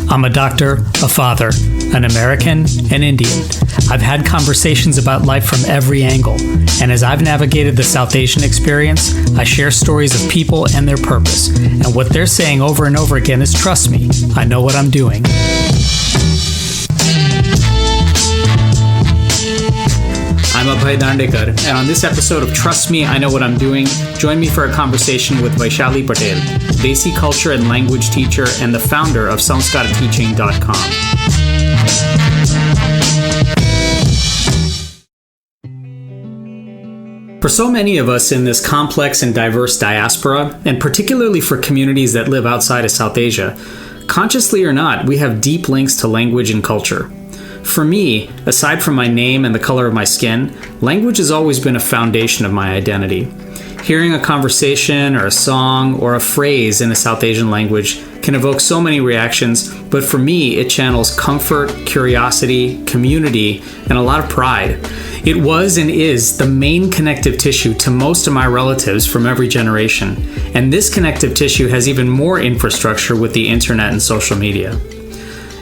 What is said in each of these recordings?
I'm a doctor, a father, an American, an Indian. I've had conversations about life from every angle, and as I've navigated the South Asian experience, I share stories of people and their purpose. And what they're saying over and over again is, trust me, I know what I'm doing. I'm Abhay Dandekar, and on this episode of Trust Me, I Know What I'm Doing, join me for a conversation with Vaishali Patel, Desi culture and language teacher and the founder of sanskarateaching.com. For so many of us in this complex and diverse diaspora, and particularly for communities that live outside of South Asia, consciously or not, we have deep links to language and culture. For me, aside from my name and the color of my skin, language has always been a foundation of my identity. Hearing a conversation or a song or a phrase in a South Asian language can evoke so many reactions, but for me, it channels comfort, curiosity, community, and a lot of pride. It was and is the main connective tissue to most of my relatives from every generation, and this connective tissue has even more infrastructure with the internet and social media.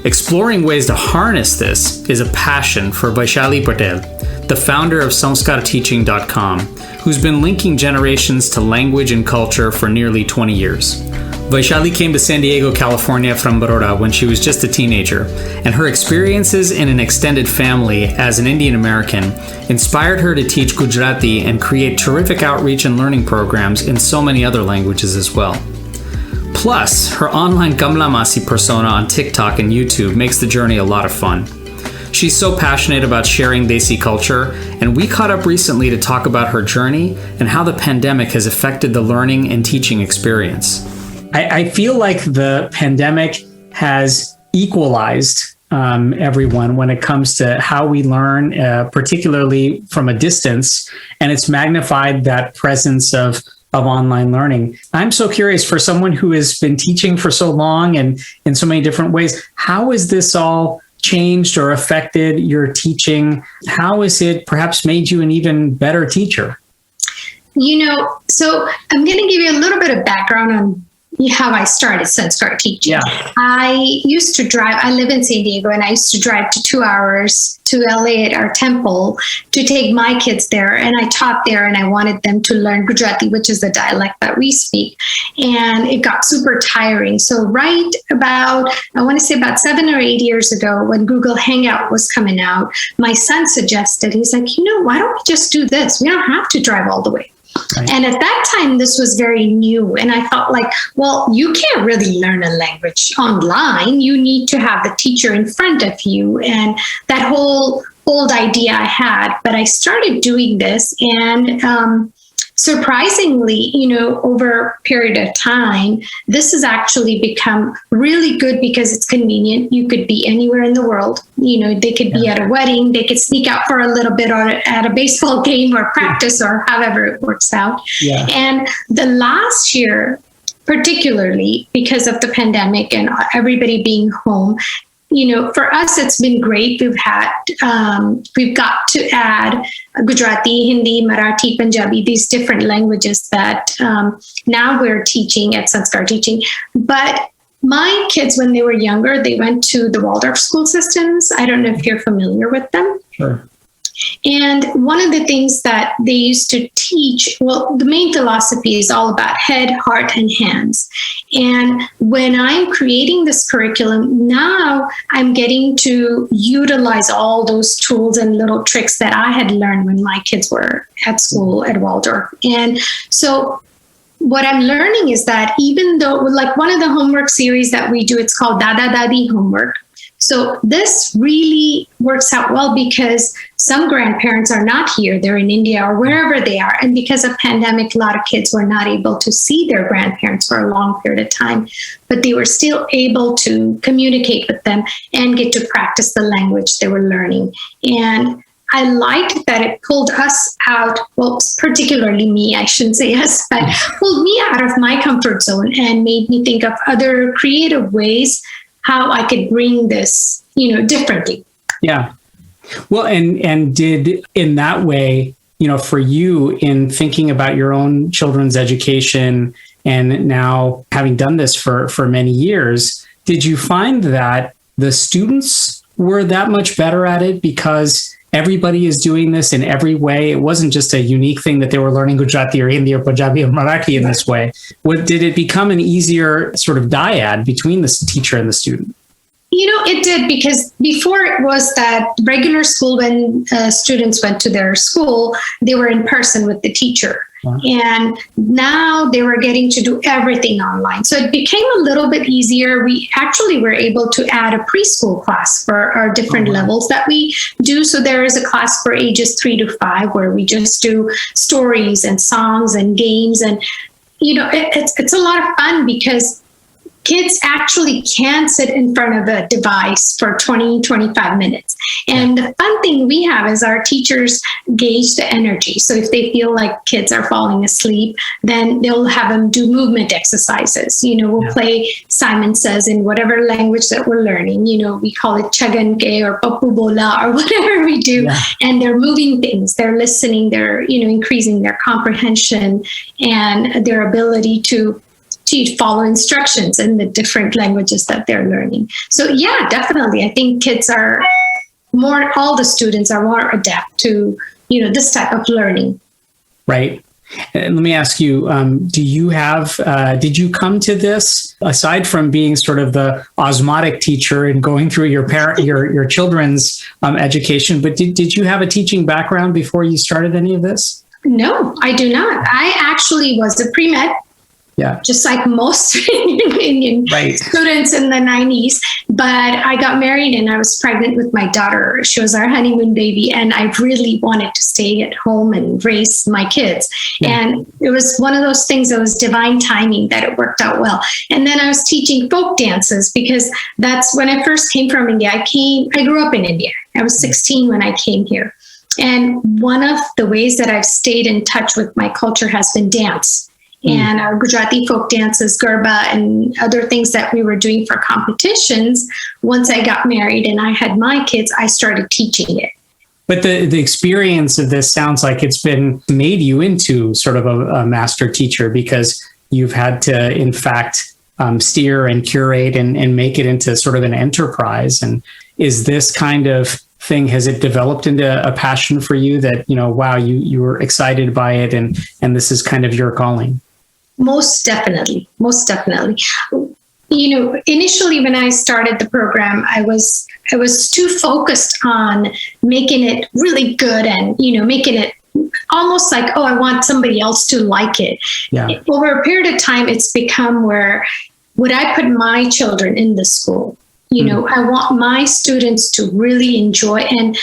Exploring ways to harness this is a passion for Vaishali Patel, the founder of sanskarateaching.com, who's been linking generations to language and culture for nearly 20 years. Vaishali came to San Diego, California from Baroda when she was just a teenager, and her experiences in an extended family as an Indian American inspired her to teach Gujarati and create terrific outreach and learning programs in so many other languages as well. Plus, her online Kamla Masi persona on TikTok and YouTube makes the journey a lot of fun. She's so passionate about sharing Desi culture, and we caught up recently to talk about her journey and how the pandemic has affected the learning and teaching experience. I feel like the pandemic has equalized everyone when it comes to how we learn, particularly from a distance, and it's magnified that presence of online learning. I'm so curious, for someone who has been teaching for so long and in so many different ways, how has this all changed or affected your teaching? How has it perhaps made you an even better teacher? So I'm going to give you a little bit of background on how I started Sanskar teaching. Yeah. I used to drive, I live in San Diego, and I used to drive to 2 hours to LA at our temple to take my kids there. And I taught there, and I wanted them to learn Gujarati, which is the dialect that we speak. And it got super tiring. So right about, I want to say about 7 or 8 years ago, when Google Hangout was coming out, my son suggested, he's like, why don't we just do this? We don't have to drive all the way. Right. And at that time, this was very new. And I thought well, you can't really learn a language online. You need to have the teacher in front of you. And that whole old idea I had, but I started doing this, and surprisingly, over a period of time, this has actually become really good because it's convenient. You could be anywhere in the world. They could be at a wedding, they could sneak out for a little bit, or at a baseball game or practice, or however it works out. Yeah. And the last year, particularly because of the pandemic and everybody being home, for us, it's been great. we've got to add Gujarati, Hindi, Marathi, Punjabi, these different languages that now we're teaching at Sanskar Teaching. But my kids, when they were younger, they went to the Waldorf school systems. I don't know if you're familiar with them. Sure. And one of the things that they used to teach, the main philosophy is all about head, heart, and hands. And when I'm creating this curriculum, now I'm getting to utilize all those tools and little tricks that I had learned when my kids were at school at Waldorf. And so what I'm learning is that even though, one of the homework series that we do, it's called Dada Dadi homework. So this really works out well because some grandparents are not here. They're in India or wherever they are. And because of pandemic, a lot of kids were not able to see their grandparents for a long period of time, but they were still able to communicate with them and get to practice the language they were learning. And I liked that it pulled us out, particularly me, I shouldn't say us, but pulled me out of my comfort zone and made me think of other creative ways how I could bring this, differently. Yeah. Well, and did in that way, for you in thinking about your own children's education, and now having done this for many years, Did you find that the students were that much better at it because everybody is doing this in every way? It wasn't just a unique thing that they were learning Gujarati or Hindi or Punjabi or Marathi in this way. Did it become an easier sort of dyad between the teacher and the student? It did, because before it was that regular school, when students went to their school, they were in person with the teacher. Wow. And now they were getting to do everything online. So it became a little bit easier. We actually were able to add a preschool class for our different levels that we do. So there is a class for ages 3 to 5 where we just do stories and songs and games. And, it's a lot of fun because kids actually can sit in front of a device for 20, 25 minutes. And the fun thing we have is our teachers gauge the energy. So if they feel like kids are falling asleep, then they'll have them do movement exercises. We'll play Simon Says in whatever language that we're learning. We call it Chagan Ke or Papu Bola or whatever we do. Yeah. And they're moving things, they're listening, they're, increasing their comprehension and their ability to follow instructions in the different languages that they're learning. So yeah, definitely. I think kids are all the students are more adept to, this type of learning. Right. And let me ask you, did you come to this, aside from being sort of the osmotic teacher and going through your children's education, but did you have a teaching background before you started any of this? No, I do not. I actually was a pre-med. Yeah. Just like most Indian students in the 90s. But I got married and I was pregnant with my daughter. She was our honeymoon baby. And I really wanted to stay at home and raise my kids. Yeah. And it was one of those things that was divine timing that it worked out well. And then I was teaching folk dances because that's when I first came from India. I grew up in India. I was 16 when I came here. And one of the ways that I've stayed in touch with my culture has been dance. And our Gujarati folk dances, Garba, and other things that we were doing for competitions. Once I got married and I had my kids, I started teaching it. But the experience of this sounds like it's been made you into sort of a master teacher, because you've had to, in fact, steer and curate and make it into sort of an enterprise. And is this kind of thing, has it developed into a passion for you that, wow, you were excited by it and this is kind of your calling? Most definitely. Initially when I started the program, I was too focused on making it really good and, making it almost like, oh, I want somebody else to like it. Yeah. Over a period of time, it's become where would I put my children in the school? I want my students to really enjoy and,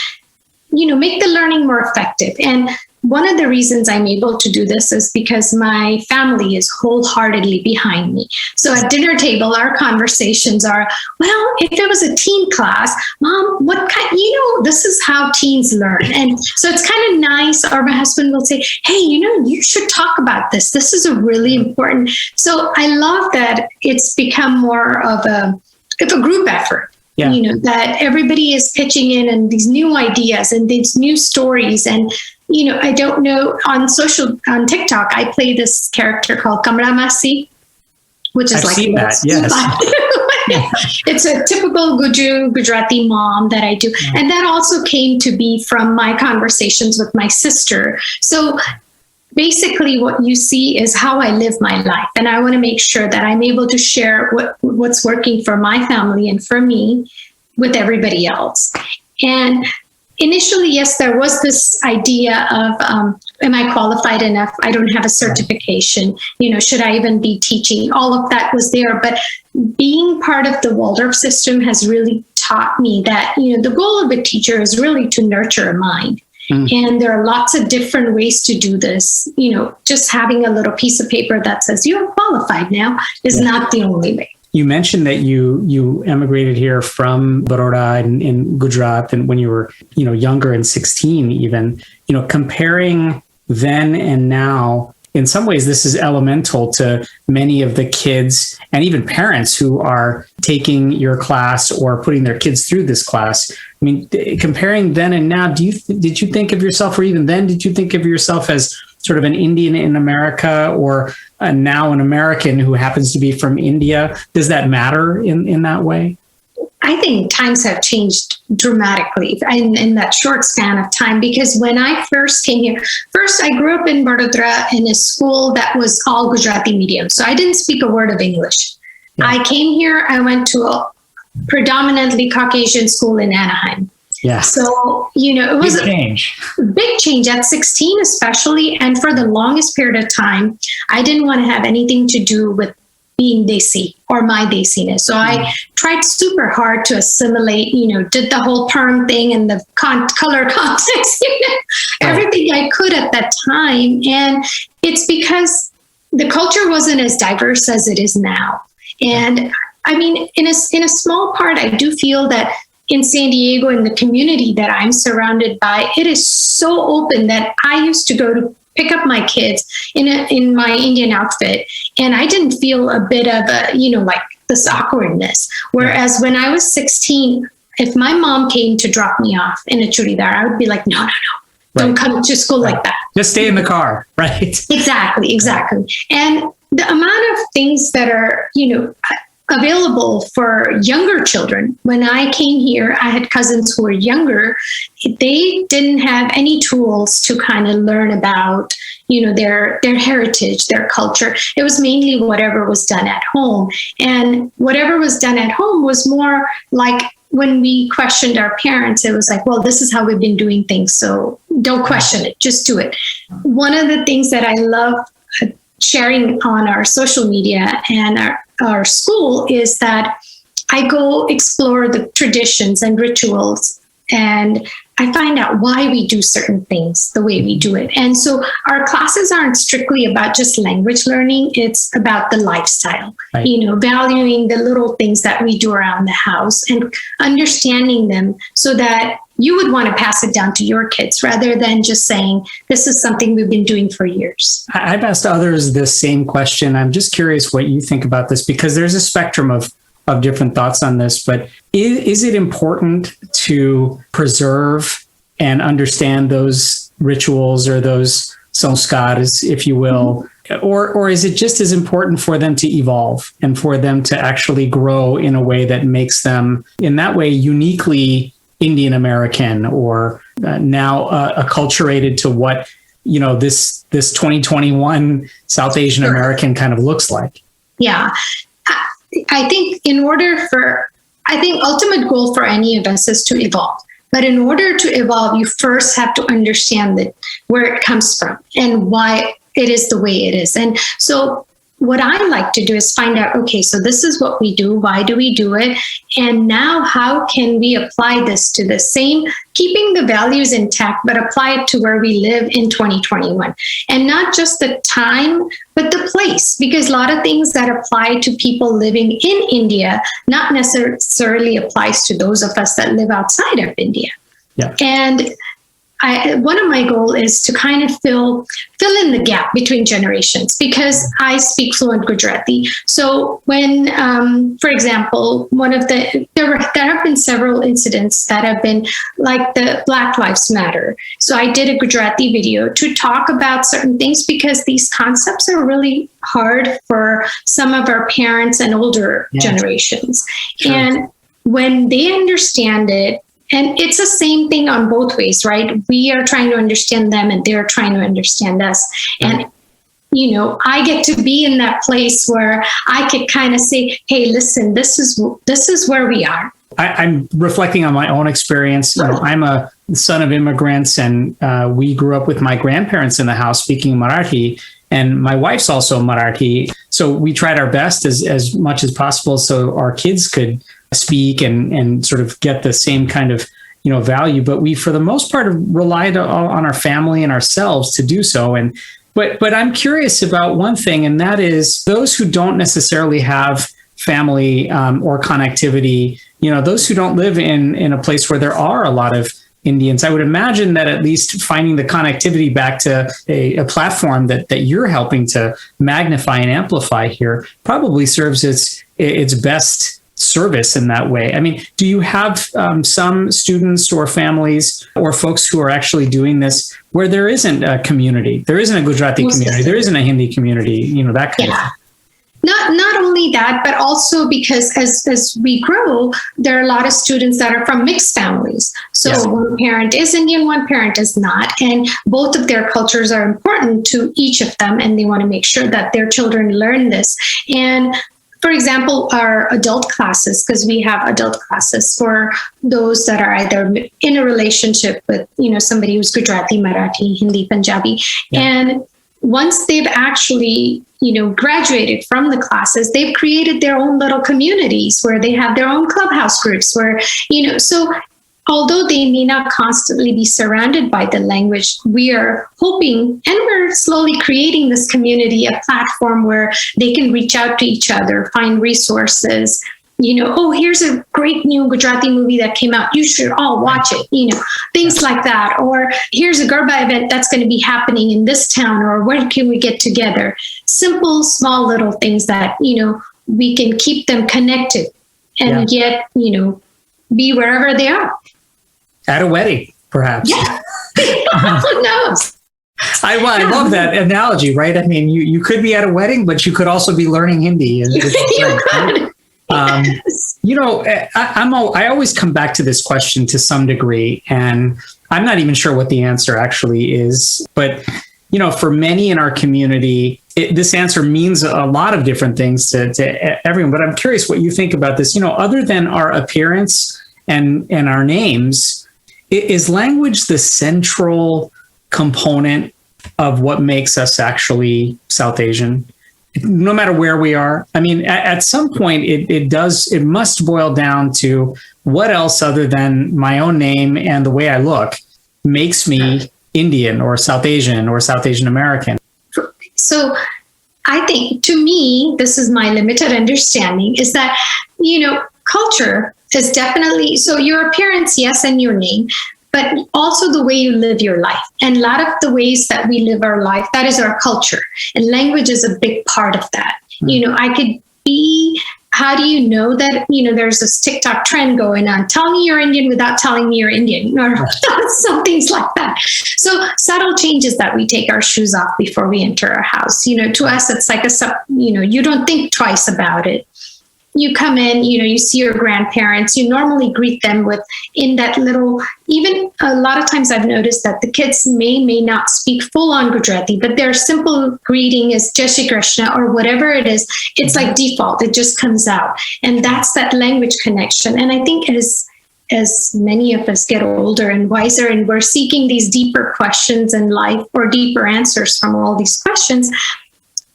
make the learning more effective. And one of the reasons I'm able to do this is because my family is wholeheartedly behind me. So at dinner table, our conversations are, well, if it was a teen class, Mom, what kind, this is how teens learn. And so it's kind of nice. Or my husband will say, hey, you should talk about this. This is a really important. So I love that it's become more of a group effort. Yeah. That everybody is pitching in and these new ideas and these new stories. And, I don't know, on TikTok, I play this character called Kamla Masi, which is I've seen that, yes. It's a typical Gujarati mom that I do. Yeah. And that also came to be from my conversations with my sister. So basically what you see is how I live my life. And I want to make sure that I'm able to share what's working for my family and for me with everybody else. And initially, yes, there was this idea of, am I qualified enough? I don't have a certification. Should I even be teaching? All of that was there. But being part of the Waldorf system has really taught me that, the goal of a teacher is really to nurture a mind. And there are lots of different ways to do this. Just having a little piece of paper that says you're qualified now is not the only way. You mentioned that you emigrated here from Baroda in Gujarat, and when you were younger, and 16 even. Comparing then and now, in some ways, this is elemental to many of the kids and even parents who are taking your class or putting their kids through this class. I mean, comparing then and now, did you think of yourself, or even then, did you think of yourself as sort of an Indian in America or now an American who happens to be from India? Does that matter in that way? I think times have changed dramatically in that short span of time, because when I first came here, I grew up in Vadodara in a school that was all Gujarati medium. So I didn't speak a word of English. Yeah. I came here, I went to a predominantly Caucasian school in Anaheim. Yeah. So, it was a big change at 16, especially. And for the longest period of time, I didn't want to have anything to do with being Desi or my Desiness. So I tried super hard to assimilate, did the whole perm thing and the color context, everything I could at that time. And it's because the culture wasn't as diverse as it is now. And I mean, in a small part, I do feel that in San Diego, in the community that I'm surrounded by, it is so open that I used to go to pick up my kids in my Indian outfit, and I didn't feel a bit of like this awkwardness. Whereas when I was 16, if my mom came to drop me off in a churidar, I would be like, no, don't come to school like that. Just stay in the car, right? Exactly. And the amount of things that are, available for younger children. When I came here, I had cousins who were younger. They didn't have any tools to kind of learn about, their heritage, their culture. It was mainly whatever was done at home. And whatever was done at home was more like when we questioned our parents, it was like, well, this is how we've been doing things. So don't question it, just do it. One of the things that I love sharing on our social media and our school is that I go explore the traditions and rituals, and I find out why we do certain things the way we do it. And so our classes aren't strictly about just language learning. It's about the lifestyle, right. Valuing the little things that we do around the house and understanding them so that you would want to pass it down to your kids rather than just saying, this is something we've been doing for years. I've asked others this same question. I'm just curious what you think about this, because there's a spectrum of different thoughts on this, but is it important to preserve and understand those rituals or those sanskars, if you will, or is it just as important for them to evolve and for them to actually grow in a way that makes them, in that way, uniquely Indian American, or now acculturated to what, this 2021 South Asian American kind of looks like? Yeah. I think ultimate goal for any of us is to evolve. But in order to evolve, you first have to understand where it comes from and why it is the way it is. And so what I like to do is find out, okay, so this is what we do. Why do we do it? And now how can we apply this to the same, keeping the values intact, but apply it to where we live in 2021? And not just the time, but the place, because a lot of things that apply to people living in India not necessarily applies to those of us that live outside of India. Yeah. And one of my goals is to kind of fill in the gap between generations, because I speak fluent Gujarati. So when, for example, there have been several incidents that have been like the Black Lives Matter. So I did a Gujarati video to talk about certain things, because these concepts are really hard for some of our parents and older generations. Sure. And when they understand it, and it's the same thing on both ways, right? We are trying to understand them and they're trying to understand us. And, I get to be in that place where I could kind of say, hey, listen, this is where we are. I'm reflecting on my own experience. I'm a son of immigrants, and we grew up with my grandparents in the house speaking Marathi, and my wife's also Marathi. So we tried our best as much as possible so our kids could speak and sort of get the same kind of value, but we for the most part relied on our family and ourselves to do so. And but I'm curious about one thing, and that is those who don't necessarily have family or connectivity, those who don't live in a place where there are a lot of Indians. I would imagine that at least finding the connectivity back to a platform that you're helping to magnify and amplify here probably serves its best service in that way. I mean, do you have some students or families or folks who are actually doing this where there isn't a community, there isn't a Gujarati community, there isn't a Hindi community, that kind of thing? Not only that, but also because as we grow, there are a lot of students that are from mixed families. So one parent is Indian, one parent is not. And both of their cultures are important to each of them. And they want to make sure that their children learn this. And for example, our adult classes, because we have adult classes for those that are either in a relationship with, somebody who's Gujarati, Marathi, Hindi, Punjabi. And once they've actually, graduated from the classes, they've created their own little communities where they have their own clubhouse groups where, so although they may not constantly be surrounded by the language, we are hoping, and we're slowly creating this community, a platform where they can reach out to each other, find resources, here's a great new Gujarati movie that came out. You should all watch it, things like that. Or here's a Garba event that's going to be happening in this town, or where can we get together? Simple, small little things that, we can keep them connected and yet, be wherever they are. At a wedding, perhaps. Yeah. Who knows? I love that analogy, right? I mean, you could be at a wedding, but you could also be learning Hindi. You could. I always come back to this question to some degree, and I'm not even sure what the answer actually is. But, for many in our community, this answer means a lot of different things to everyone. But I'm curious what you think about this. Other than our appearance and our names, is language the central component of what makes us actually South Asian? No matter where we are. I mean, at some point, it must boil down to what else other than my own name and the way I look makes me Indian or South Asian or South Asian American. So I think, to me, this is my limited understanding, is that, culture is definitely, so your appearance, yes, and your name, but also the way you live your life. And a lot of the ways that we live our life, that is our culture. And language is a big part of that. I could be, how do you know that, there's this TikTok trend going on, tell me you're Indian without telling me you're Indian, or some things like that. So subtle changes that we take our shoes off before we enter our house. To us, it's like you don't think twice about it. You come in, you see your grandparents, you normally greet them with, in that little, even a lot of times I've noticed that the kids may not speak full on Gujarati, but their simple greeting is Jai Shri Krishna or whatever it is. It's like default, it just comes out. And that's that language connection. And I think as many of us get older and wiser, and we're seeking these deeper questions in life or deeper answers from all these questions,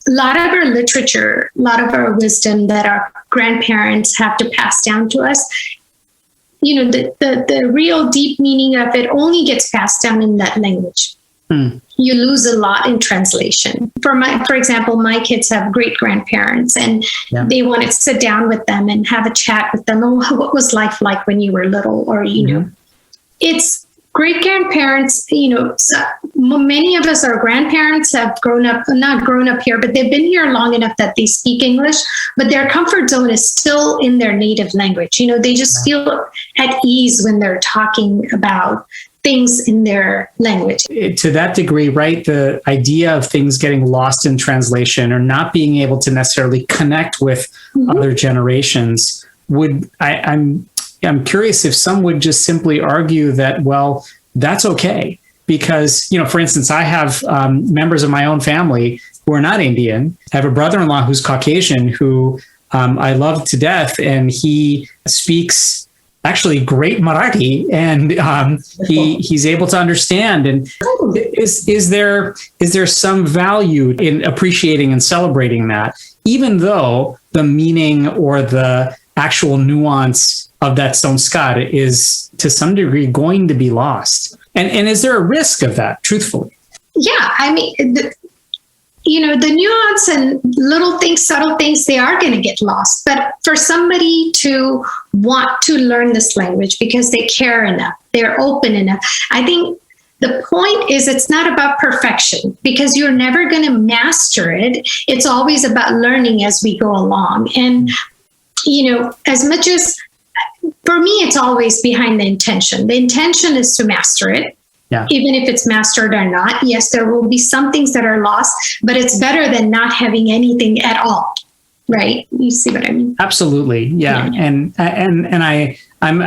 a lot of our literature, a lot of our wisdom that our grandparents have to pass down to us, the real deep meaning of it only gets passed down in that language. You lose a lot in translation. For example, my kids have great grandparents, and they want to sit down with them and have a chat with them. Oh, what was life like when you were little? Or, it's great grandparents, so many of us, our grandparents have not grown up here, but they've been here long enough that they speak English, but their comfort zone is still in their native language. They just feel at ease when they're talking about things in their language. To that degree, right, the idea of things getting lost in translation or not being able to necessarily connect with other generations I'm curious if some would just simply argue that, well, that's okay. Because, for instance, I have members of my own family who are not Indian. I have a brother-in-law who's Caucasian who I love to death, and he speaks actually great Marathi, and he's able to understand. And is there some value in appreciating and celebrating that, even though the meaning or the actual nuance of that samskar is to some degree going to be lost? And is there a risk of that, truthfully? Yeah, I mean, the nuance and little things, subtle things, they are going to get lost. But for somebody to want to learn this language because they care enough, they're open enough, I think the point is it's not about perfection, because you're never going to master it. It's always about learning as we go along. And as much as, for me, it's always behind the intention. The intention is to master it. Yeah. Even if it's mastered or not, yes, there will be some things that are lost, but it's better than not having anything at all. Right? You see what I mean? Absolutely. Yeah. And I'm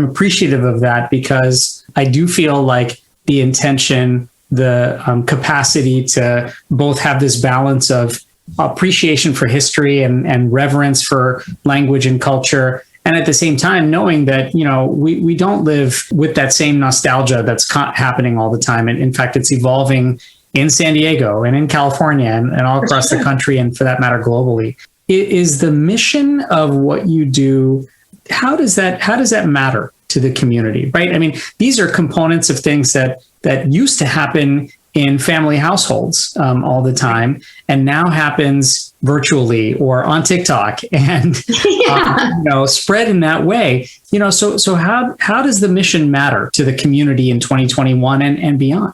appreciative of that, because I do feel like the intention, the capacity to both have this balance of appreciation for history and reverence for language and culture, and at the same time, knowing that, we don't live with that same nostalgia that's happening all the time. And in fact, it's evolving in San Diego and in California and all across the country, and for that matter, globally. Is the mission of what you do, how does that matter to the community, right? I mean, these are components of things that used to happen in family households all the time, and now happens virtually or on TikTok and spread in that way. So how does the mission matter to the community in 2021 and beyond?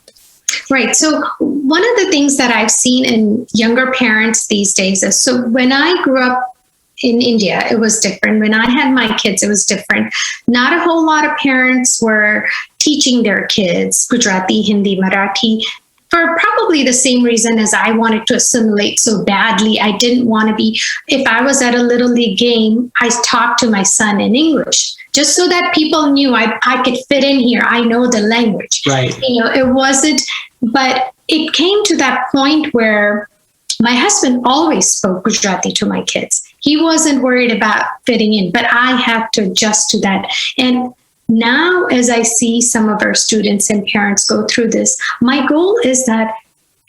Right. So one of the things that I've seen in younger parents these days is, so when I grew up in India, it was different. When I had my kids, it was different. Not a whole lot of parents were teaching their kids Gujarati, Hindi, Marathi, for probably the same reason as I wanted to assimilate so badly. I didn't want to be, if I was at a little league game, I talked to my son in English, just so that people knew I could fit in here. I know the language. Right. It wasn't, but it came to that point where my husband always spoke Gujarati to my kids. He wasn't worried about fitting in, but I had to adjust to that. And now, as I see some of our students and parents go through this, my goal is that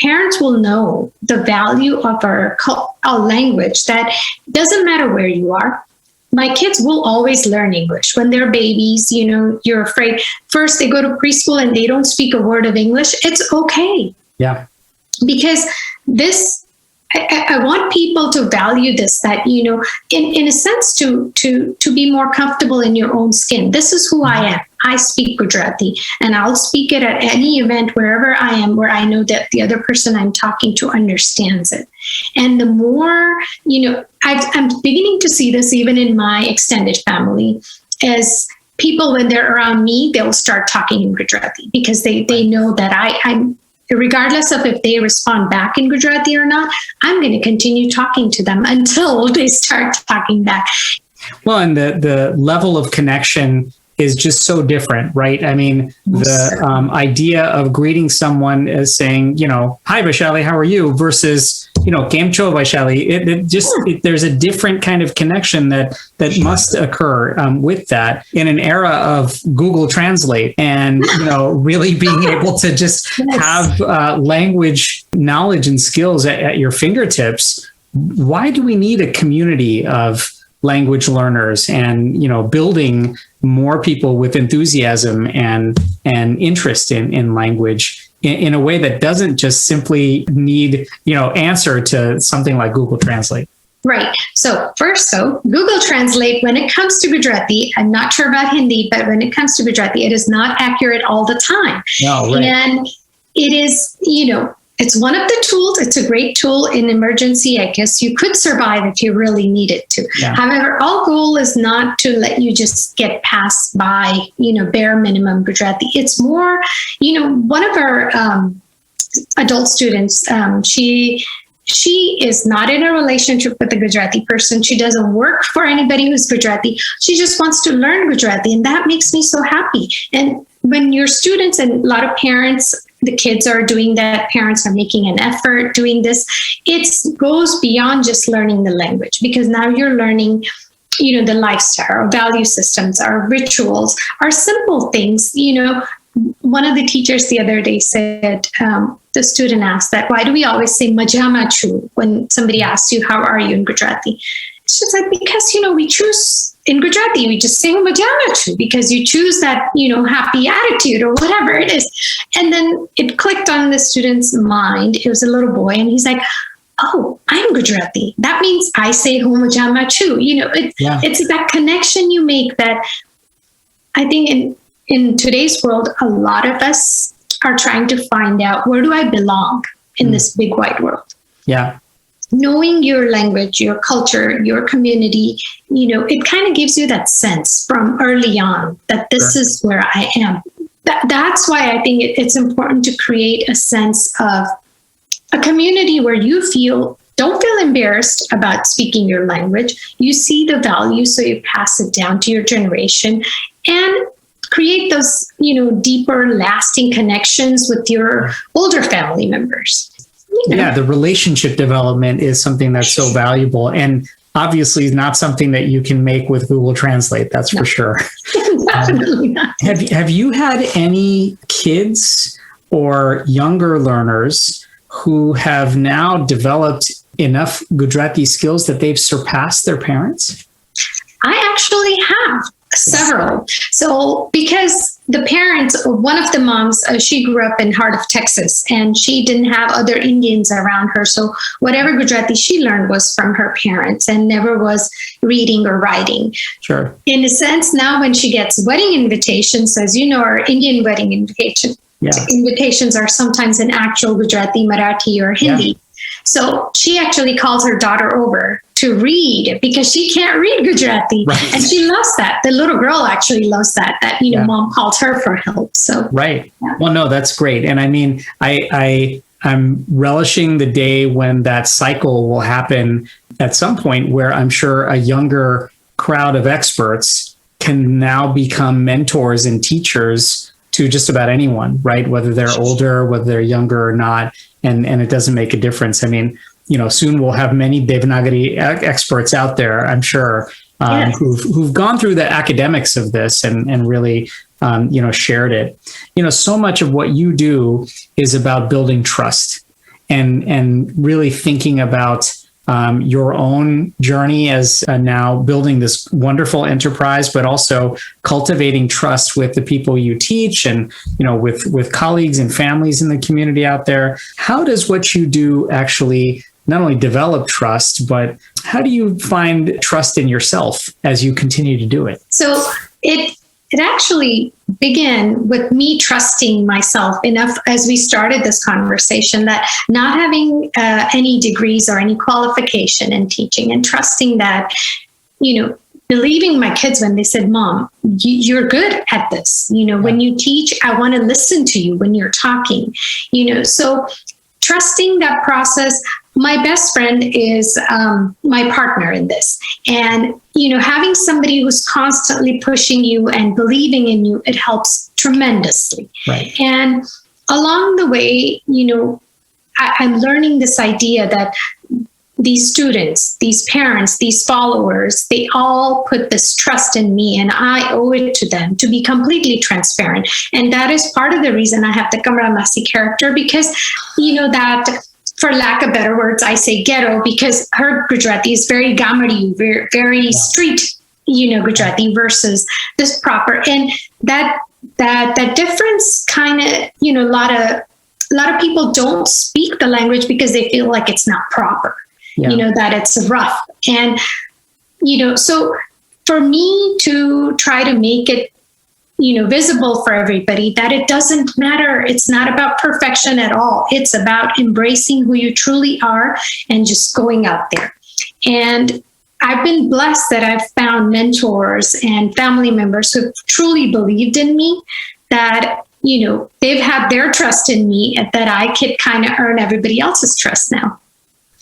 parents will know the value of our language, that doesn't matter where you are. My kids will always learn English. When they're babies, you're afraid. First, they go to preschool and they don't speak a word of English. It's okay. Yeah. Because I want people to value this, that, in a sense, to be more comfortable in your own skin. This is who I am. I speak Gujarati, and I'll speak it at any event, wherever I am, where I know that the other person I'm talking to understands it. And the more, I'm beginning to see this even in my extended family, as people, when they're around me, they'll start talking in Gujarati, because they know that I'm, regardless of if they respond back in Gujarati or not, I'm going to continue talking to them until they start talking back. Well, and the level of connection is just so different, right? I mean, the idea of greeting someone as saying, hi, Vaishali, how are you? Versus, Kem cho, Vaishali. There's a different kind of connection that must occur with that in an era of Google Translate and, really being able to just have language knowledge and skills at your fingertips. Why do we need a community of language learners and, building more people with enthusiasm and interest in language in a way that doesn't just simply need, answer to something like Google Translate? Right. So first, Google Translate, when it comes to Gujarati, I'm not sure about Hindi, but when it comes to Gujarati, it is not accurate all the time. No, right. And it is, it's one of the tools. It's a great tool in emergency. I guess you could survive if you really needed to. Yeah. However, our goal is not to let you just get past by, bare minimum Gujarati. It's more, one of our adult students, she is not in a relationship with a Gujarati person. She doesn't work for anybody who's Gujarati. She just wants to learn Gujarati, and that makes me so happy. And when your students and a lot of parents, the kids are doing that, parents are making an effort doing this, it goes beyond just learning the language, because now you're learning, the lifestyle, our value systems, our rituals, our simple things. One of the teachers the other day said, the student asked that, why do we always say majamachu when somebody asks you, how are you in Gujarati? She said, because, we choose in Gujarati, we just say majamachu because you choose that, happy attitude or whatever it is. And then it clicked on the student's mind. It was a little boy, and he's like, oh, I'm Gujarati. That means I say ho majamachu. It's that connection you make that I think in today's world, a lot of us are trying to find out, where do I belong in this big wide world? Yeah. knowing your language, your culture, your community, it kind of gives you that sense from early on that this is where I am. That's why I think it's important to create a sense of a community where you don't feel embarrassed about speaking your language. You see the value, so you pass it down to your generation and create those, deeper, lasting connections with your older family members. Yeah, the relationship development is something that's so valuable, and obviously not something that you can make with Google Translate. That's for sure. Definitely not. Have you had any kids or younger learners who have now developed enough Gujarati skills that they've surpassed their parents? I actually have several. So because the parents, one of the moms, she grew up in heart of Texas and she didn't have other Indians around her. So whatever Gujarati she learned was from her parents and never was reading or writing. Sure. In a sense, now when she gets wedding invitations, as you know, our Indian wedding invitations are sometimes in actual Gujarati, Marathi, or Hindi. Yeah. So she actually calls her daughter over to read because she can't read Gujarati. Right. And she loves that. The little girl actually loves that mom called her for help. So right. Yeah. Well, no, that's great. And I mean, I'm relishing the day when that cycle will happen at some point where I'm sure a younger crowd of experts can now become mentors and teachers to just about anyone, right? Whether they're older, whether they're younger or not. And it doesn't make a difference. I mean, soon we'll have many Devanagari experts out there, I'm sure, who've gone through the academics of this and really, shared it. So much of what you do is about building trust and really thinking about your own journey as now building this wonderful enterprise, but also cultivating trust with the people you teach and, with colleagues and families in the community out there. How does what you do actually not only develop trust, but how do you find trust in yourself as you continue to do it? So it actually began with me trusting myself enough as we started this conversation that not having any degrees or any qualification in teaching and trusting that, believing my kids when they said, Mom, you're good at this. When you teach, I want to listen to you when you're talking, so trusting that process. My best friend is my partner in this. And, having somebody who's constantly pushing you and believing in you, it helps tremendously. Right. And along the way, I'm learning this idea that these students, these parents, these followers, they all put this trust in me and I owe it to them to be completely transparent. And that is part of the reason I have the Kamra Masi character because, that for lack of better words, I say ghetto because her Gujarati is very gamadi, very, very street, Gujarati versus this proper. And that difference kind of, a lot of people don't speak the language because they feel like it's not proper, that it's rough. And, so for me to try to make it, visible for everybody that it doesn't matter. It's not about perfection at all. It's about embracing who you truly are and just going out there. And I've been blessed that I've found mentors and family members who truly believed in me, that, they've had their trust in me that I could kind of earn everybody else's trust now.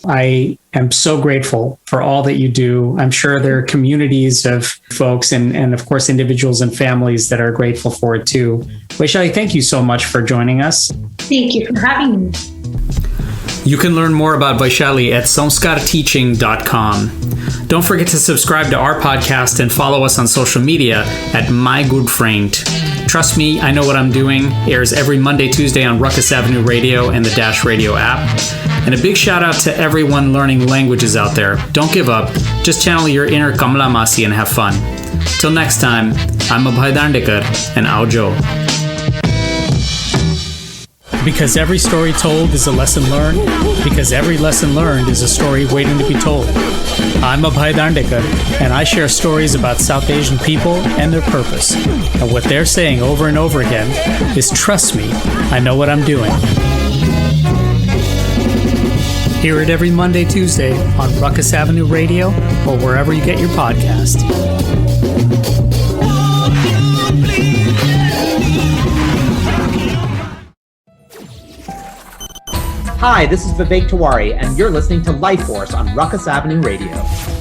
I am so grateful for all that you do. I'm sure there are communities of folks and of course, individuals and families that are grateful for it too. Vaishali, thank you so much for joining us. Thank you for having me. You can learn more about Vaishali at samskarteaching.com. Don't forget to subscribe to our podcast and follow us on social media at My Good Friend. Trust me, I know what I'm doing. Airs every Monday, Tuesday on Ruckus Avenue Radio and the Dash Radio app. And a big shout out to everyone learning languages out there. Don't give up. Just channel your inner Kamla Masi and have fun. Till next time, I'm Abhay Dandekar and Aujo. Because every story told is a lesson learned. Because every lesson learned is a story waiting to be told. I'm Abhay Dandekar, and I share stories about South Asian people and their purpose. And what they're saying over and over again is, trust me, I know what I'm doing. Hear it every Monday, Tuesday on Ruckus Avenue Radio or wherever you get your podcast. Hi, this is Vivek Tiwari, and you're listening to Life Force on Ruckus Avenue Radio.